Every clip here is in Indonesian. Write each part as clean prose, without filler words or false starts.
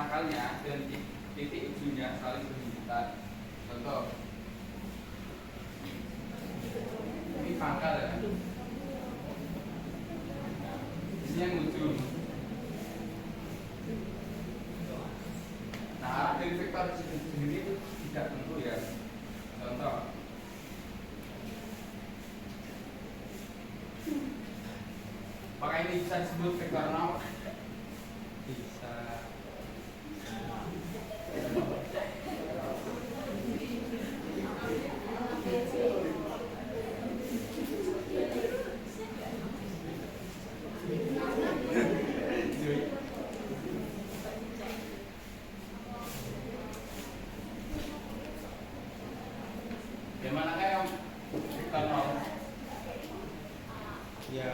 pangkalnya dan titik ujungnya saling berhimpitan. Contoh, ini pangkal ya, ini yang ujung. Nah, arah dari vektor sendiri itu tidak tentu ya. Contoh, apakah ini bisa disebut vektor 0? Bisa. Yang mana yang vektor 0? Ya,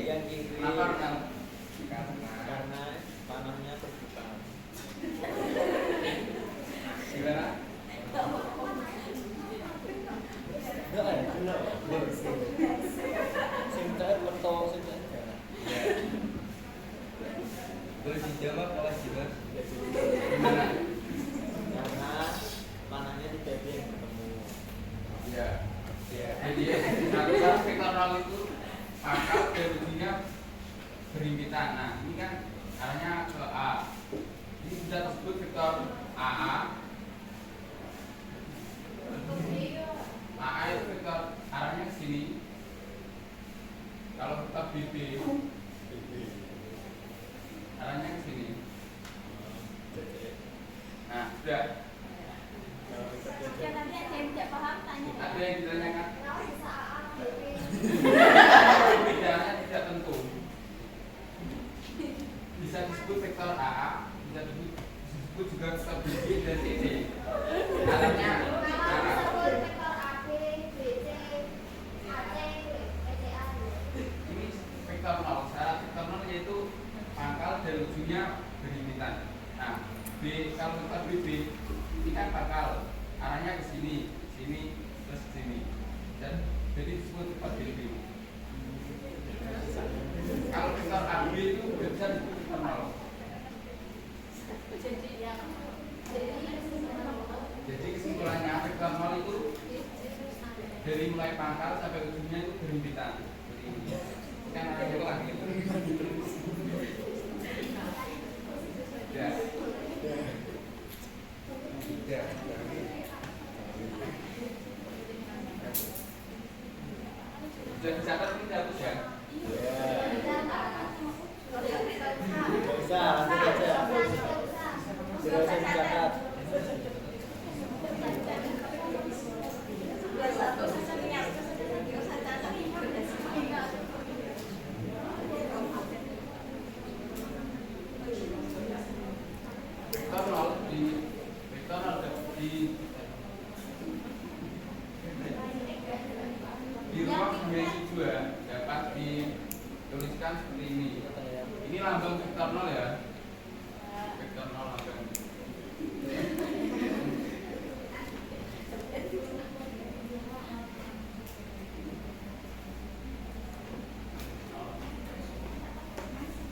yang kiri. Kenapa Karena panahnya terbuka. gimana? Boleh dijawab apa sih, Mas? Gimana? Karena panahnya tidak ada yang bertemu. Ya. Ya. Jadi artinya vektor 0 itu pangkal dan ujungnya berhimpitan. Nah, ini kan arahnya ke A. Ini sudah tersebut vektor AA. AA itu vektor arahnya ke sini. Kalau vektor BB arahnya ke sini. Nah, sudah. Ada yang ditanyakan? Bedanya tidak tentu. Bisa disebut vektor AA, bisa disebut juga vektor BB dan CC. Arahnya ini vektor 0. Syarat vektor 0 yaitu pangkal dan ujungnya berhimpitan. Nah, kalau vektor BB ini kan pangkal, arahnya ke sini, sini, terus ke sini. Dan jadi disebut vektor BB. Kalau vektor AB itu bisa disebut vektor 0. Jadi kesimpulannya vektor 0 itu dari mulai pangkal sampai ujungnya itu berhimpitan. Seperti ini. Kan arahnya ke lagi. Ya. Ya. Sudah dicatat ini dihapus ya? Tidak usah dicatat. Vektor 0 di ruang dimensi 2 dapat dituliskan seperti ini. Ini lambang vektor 0 ya. Vektor 0 lambang.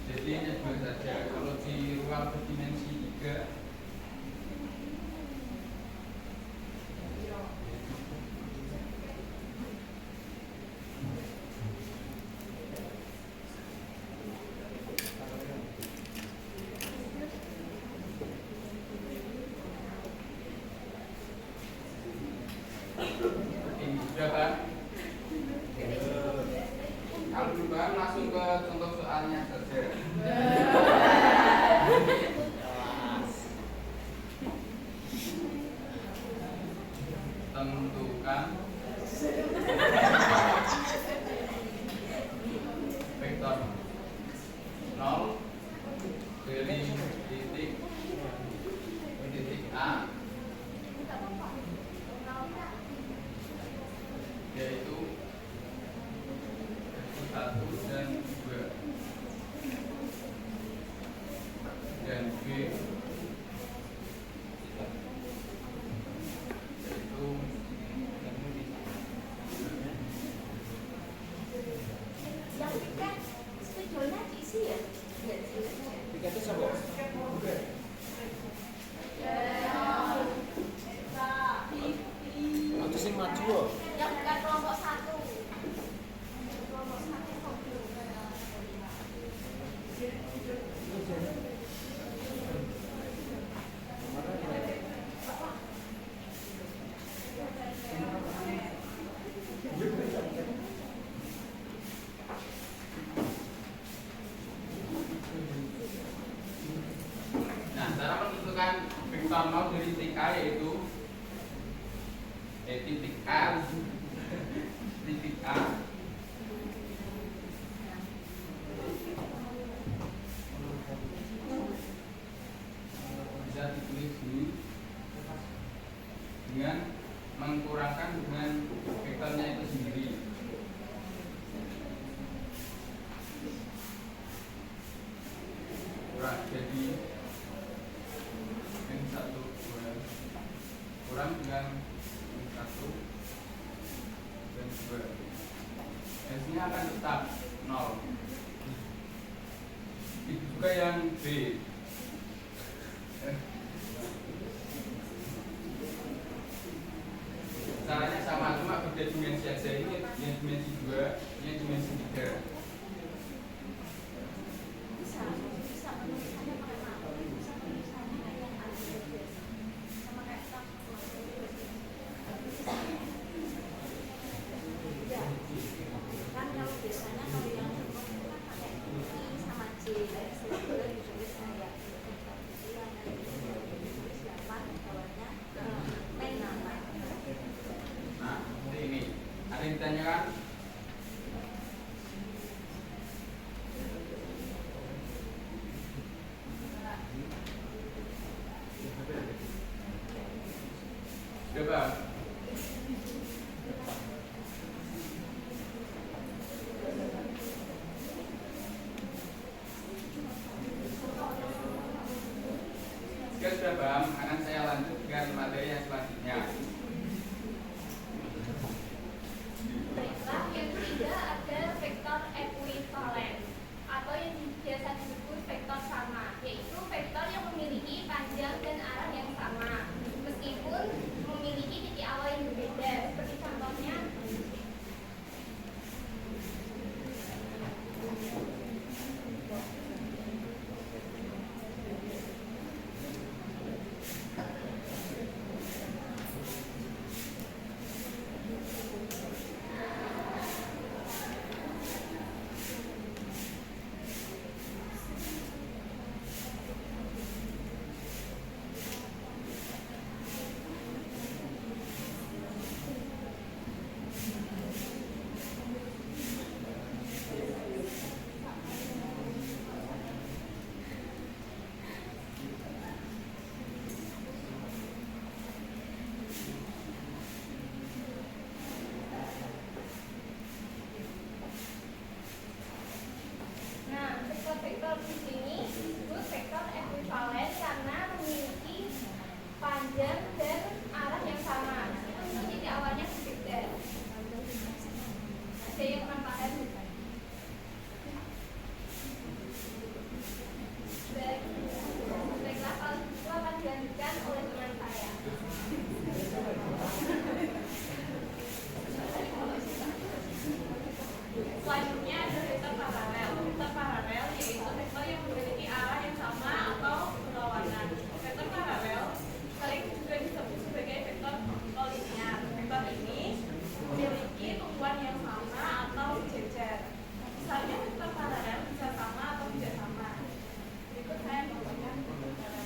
Jadi hanya dua saja. Kalau di ruang berdimensi 3 ini sudah kan? Kalau belum paham langsung ke contoh soalnya saja. hasilnya akan tetap 0. Itu juga yang B. Caranya sama, cuma beda dimensi aja. Ini yang dimensi 2, ini yang dimensi 3. Nah, seperti ini. Ada yang ditanyakan? Coba. Jika sudah paham, akan saya lanjut dengan materi yang selanjutnya. Baiklah, yang ketiga ada vektor ekuivalen atau yang biasa disebut vektor sama, yaitu vektor yang memiliki panjang dan arah yang sama, meskipun memiliki titik awal yang berbeda. Seperti contohnya, nah, vektor-vektor di sini disebut vektor ekuivalen karena memiliki panjang dan arah yang sama, meskipun titik awalnya berbeda. Ada yang kurang paham? Baiklah, kalau itu akan dilanjutkan oleh teman saya. Selanjutnya ada vektor paralel. Vektor paralel yaitu vektor yang memiliki arah yang sama atau berlawanan. Vektor paralel sering juga disebut sebagai vektor kolinear. Vektor ini memiliki tumpuan yang sama atau sejajar. Misalnya vektor paralel bisa sama atau tidak sama. Berikut saya membacakan vektor paralel.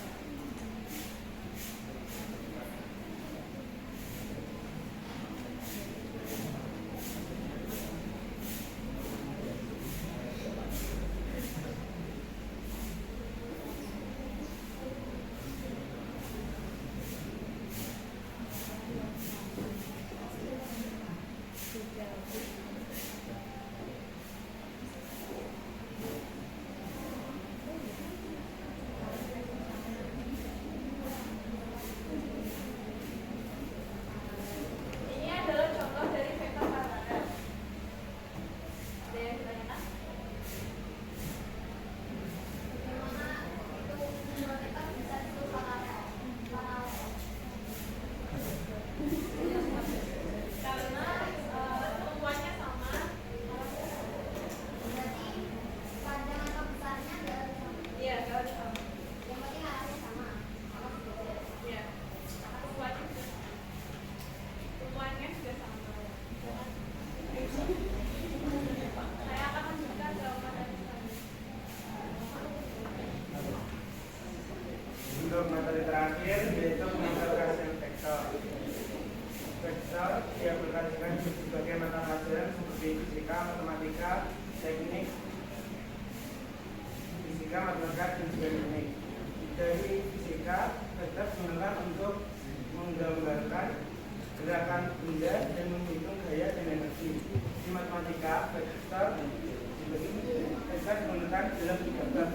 Ini adalah contoh dari vektor paralel. Ada yang ditanyakan? Bagaimana itu dua vektor bisa disebut paralel? Karena tumpuannya sama. Berarti panjang atau besarnya adalah sama. Iya, adalah sama. Yang penting arahnya sama. Iya. Tumpuannya juga sama. Tumpuannya juga sama. Saya akan lanjutkan ke materi selanjutnya. Untuk materi terakhir yaitu mengaplikasikan vektor. Vektor diaplikasikan di berbagai mata pelajaran seperti fisika, matematika, teknik, fisika, matematika, dan juga teknik. Dari fisika, vektor digunakan untuk menggambarkan gerakan benda dan menghitung gaya dan energi. Di matematika, vektor digunakan dalam 3 bab,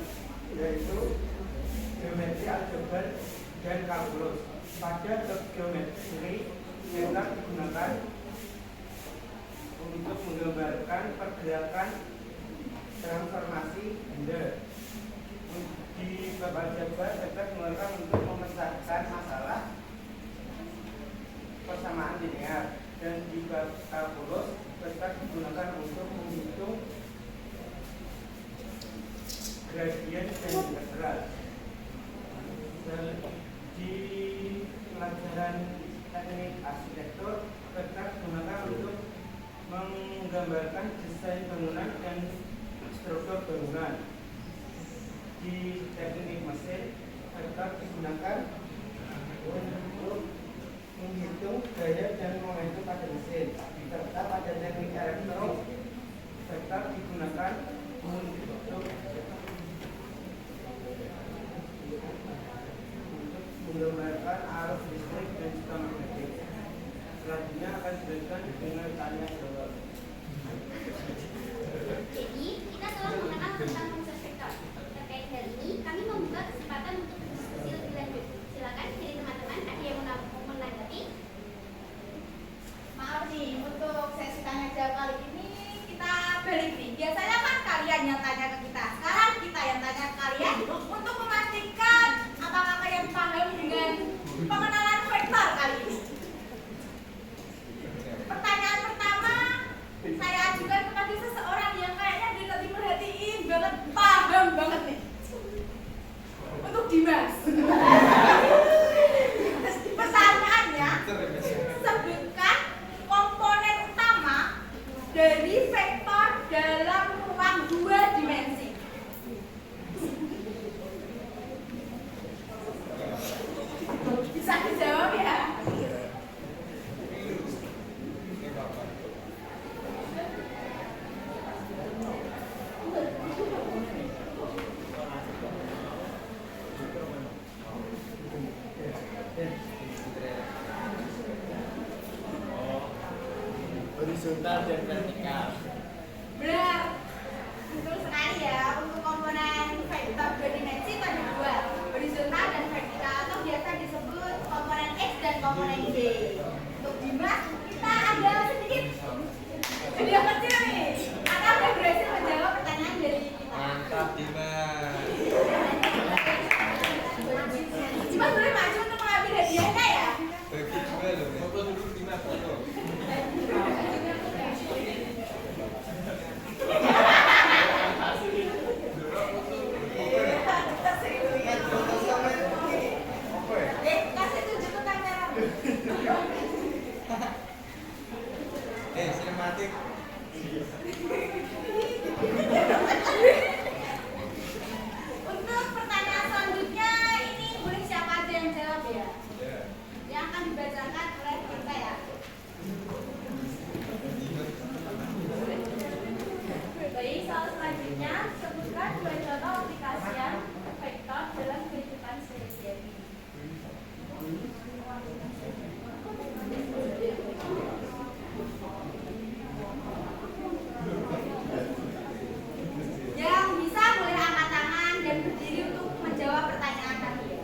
yaitu geometri, aljabar, dan kalkulus. Pada bab geometri, vektor digunakan untuk menggambarkan menggambarkan pergerakan transformasi benda. Di bab aljabar tetap mengeluarkan untuk memecahkan masalah persamaan linear, dan di bab kalkulus tetap digunakan untuk menghitung gradien dan integral. Dan di pelajaran teknik arsitektur tetap digunakan untuk menggambarkan desain bangunan dan struktur bangunan. Di teknik mesin tetap digunakan untuk menghitung gaya dan momentum pada mesin. Serta pada teknik elektro tetap digunakan untuk menggambarkan arus listrik dan juga magnetik. Selanjutnya akan dilanjutkan dengan tanya jawab. Jadi, kita telah mengenal tentang konsep vektor. Terkait hal ini, kami membuka kesempatan untuk berdiskusi lebih lanjut. Silakan dari teman-teman, ada yang mau menanggapi? Maaf nih, untuk sesi tanya jawab kali ini kita balik nih. Biasanya kan kalian yang tanya ke kita, sekarang kita yang tanya ke kalian untuk memastikan apakah kalian paham dengan pengenalan vektor kali ini. Pertanyaan pertama saya ajukan kepada seseorang yang kayaknya dia lagi merhatiin banget, paham banget nih. Untuk Dimas. Pertanyaannya, sebutkan komponen utama dari vektor dalam ruang 2 dimensi. Bisa dijawab ya? Horizontal dan vertikal. Benar. Betul sekali ya. Untuk komponen vektor 2 dimensi itu ada 2, horizontal dan vertikal, atau biasa disebut komponen X dan komponen Y. Untuk Dimas kita ada sedikit video kecil nih. Anda udah berhasil menjawab pertanyaan dari kita. Mantap Dimas. Dimas boleh maju untuk mengambil hadiahnya ya. Bagi juga loh. Foto dulu Dimas, foto. Kasih tunjuk ke kamera. Sinematik. Untuk pertanyaan selanjutnya ini boleh siapa aja yang jawab ya? Yang akan dibacakan oleh kita ya. Baik, soal selanjutnya sebutkan 2 contoh aplikasian vektor dalam kehidupan sehari-hari. Yang bisa boleh angkat tangan dan berdiri untuk menjawab pertanyaan tadi.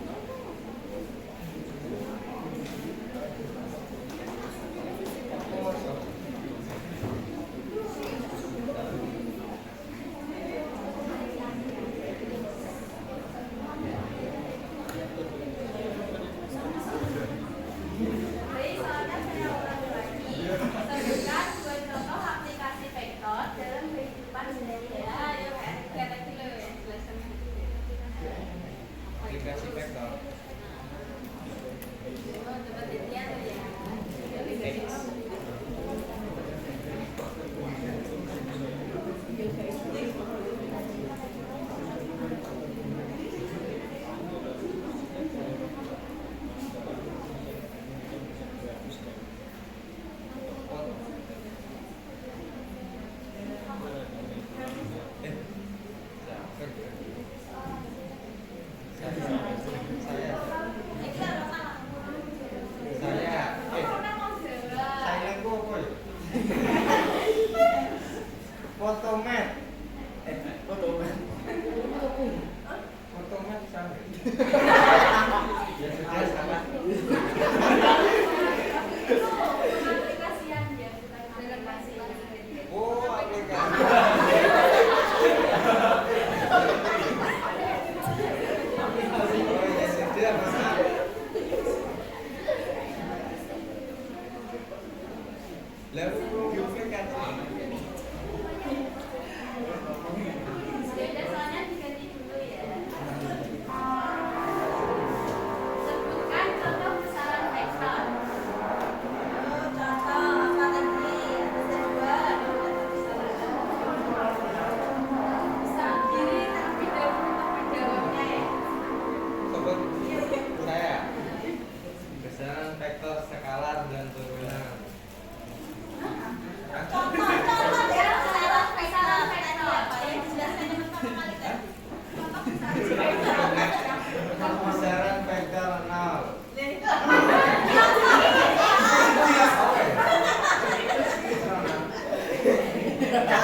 Ada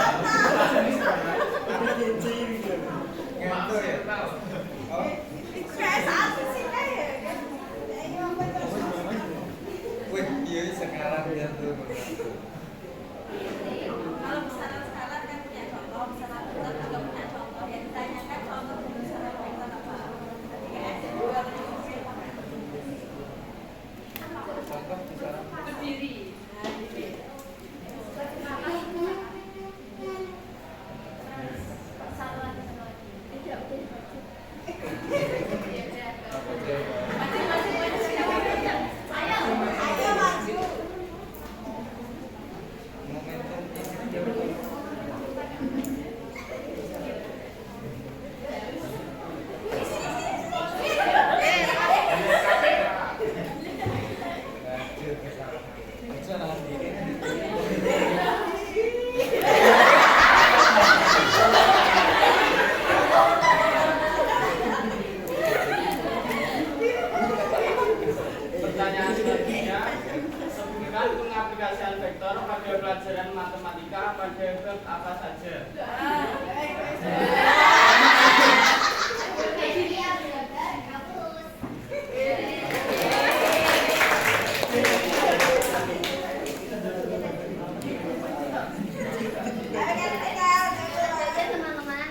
kunci gitu. Ngantor ya. Tahu. Oh, Itu kayak saat sih kayak kan. Ini apa terus? wih, iya sekarang dia tuh. Kalau misalnya sekarang kan punya contoh, misalnya kita juga punya contoh, yang ditanyakan contoh misalnya vektor apa? Ketika S2 Contoh misalnya berdiri. Nah, gitu. Ayo maju. Momentum ini pertanyaan selanjutnya, sebutkan pengaplikasian vektor pada pelajaran matematika pada bab apa saja? Ini aljabar kampus. Saja teman-teman.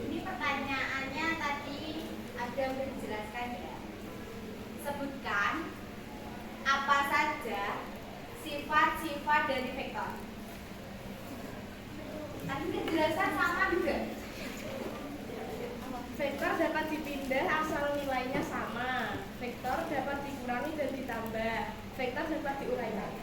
Ini pertanyaannya tadi ada yang dijelaskan ya. Sebutkan apa saja sifat-sifat dari vektor. Tadi dijelaskan sama juga. Vektor dapat dipindah asal nilainya sama. Vektor dapat dikurangi dan ditambah. Vektor dapat diuraikan.